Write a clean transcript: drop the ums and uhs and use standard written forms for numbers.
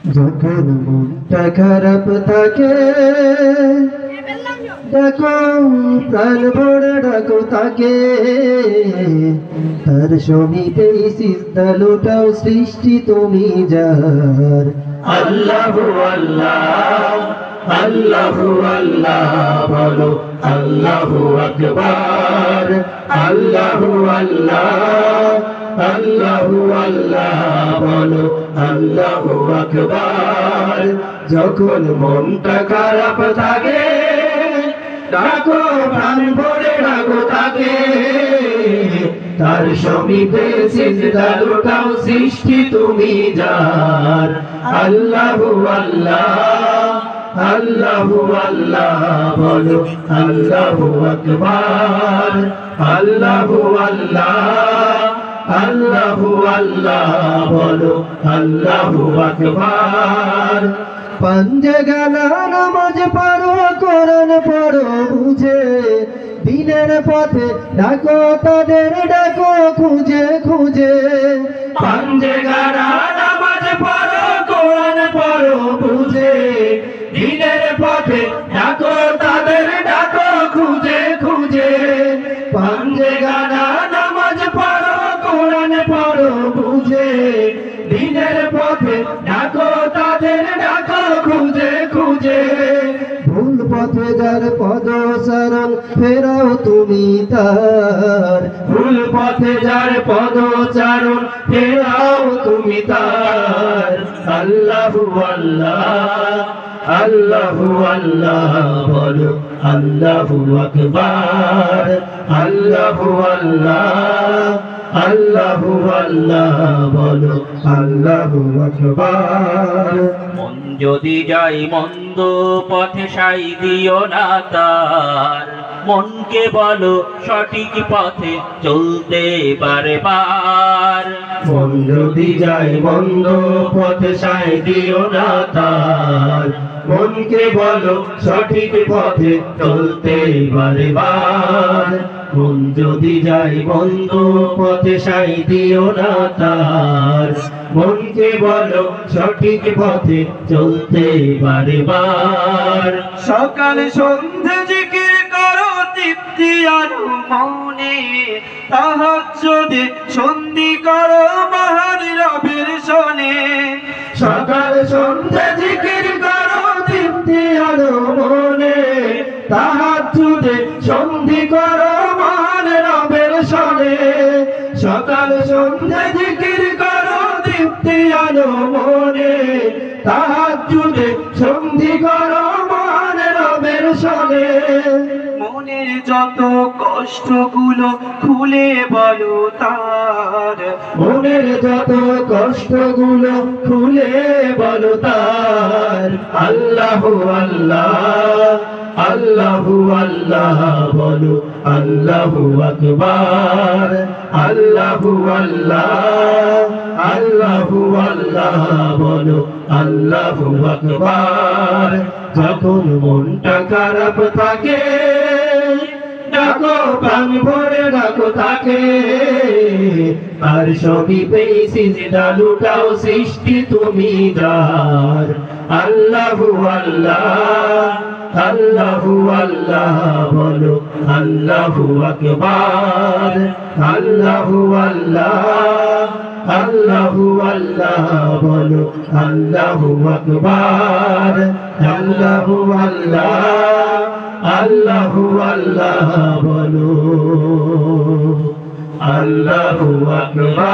যখন মনটা খারাপ থাকে ডাকো, প্রাণ ভরে ডাকো তাকে, তার সমীপেই সিজদা লুটাও, সৃষ্টি তুমি যার। আল্লাহু আল্লাহ, আল্লাহু আল্লাহ বলো, আল্লাহু আকবার। আল্লাহু আল্লাহ, আল্লাহু আল্লাহ বলো, আল্লাহু আকবার। যখন মনটা খারাপ থাকে ডাকো, প্রাণ ভরে ডাকো তাকে, তার সমীপে সিজদা লুটাও, সৃষ্টি তুমি যার। আল্লাহু আল্লাহ, আল্লাহু আল্লাহ বলো, আল্লাহু আকবার। আল্লাহু আল্লাহ, আল্লাহু আল্লাহ বলো, আল্লাহু আকবার। পাঞ্জে গালা নামাজ পড়ো, কোরআন পড়ো বুঝে, দিনের পথে ডাকো তাদের, ডাকো খুঁজে খুঁজে। পাঞ্জে গালা নামাজ পড়ো, কোরআন পড়ো বুঝে, দিনের পথে ডাকো তাদের, ডাকো খুঁজে খুঁজে। পাঞ্জে গালা নামাজ পড়ো, কোরআন পড়ো বুঝে, দিনের পথে ডাকো তাদের, ডাকো খুঁজে খুঁজে। ভুল পথে যার পদচারণ ফেরাও তুমি তার, ভুল পথে যার পদচারণ ফেরাও তুমি তার। আল্লাহু আল্লাহ, আল্লাহু আল্লাহ বলো, আল্লাহু আকবার। আল্লাহু আল্লাহ, আল্লাহু আল্লাহ বলো, আল্লাহু আকবার। মন যদি যাই মন্দ পথে সাই দিও না তার, মনকে বলো সঠিক পথে চলতে বারবার। মন যদি যাই মন্দ পথে সাই দিও না তার, মনকে বলো সঠিক পথে চলতে বারবার। মন যদি যাই মন্দ পথে সাই দিও না তার, মনকে বলো সঠিক পথে চলতে বারবার। সকালে সন্ধ্যে জিকির করো তৃপ্তি আনো মনে, তাহাজ্জুদে সন্ধি করো মহান রবের শোনে। সকাল সন্ধ্যে জিকির করো তৃপ্তি আনো মনে, তাহাজ্জুদে সন্ধি করো মহান রবের শোনে। সকাল সন্ধ্যে জিকির করো তৃপ্তি আনো মনে, তাহাজ্জুদে সন্ধি করো মহান রবের শোনে। মনের যত কষ্টগুলো খুলে বলো তার, মনের যত কষ্টগুলো খুলে বলো তার। আল্লাহু আল্লাহ, আল্লাহু আল্লাহ বলো, আল্লাহু আকবার। আল্লাহু আল্লাহ, আল্লাহু আল্লাহ বলো, আল্লাহু আকবার। যখন মনটা খারাপ থাকে ডাকো, প্রাণ ভরে ডাকো তাকে, আর সমীপে সিজদা লুটাও, সৃষ্টি তুমি যার। আল্লাহু আল্লাহ, আল্লাহু আল্লাহ বলো, আল্লাহু আকবার। আল্লাহু আল্লাহ, আল্লাহু আল্লাহ বলো, আল্লাহু আকবার। আল্লাহু আল্লাহ, আল্লাহু আল্লাহ বলো, আল্লাহু আকবার।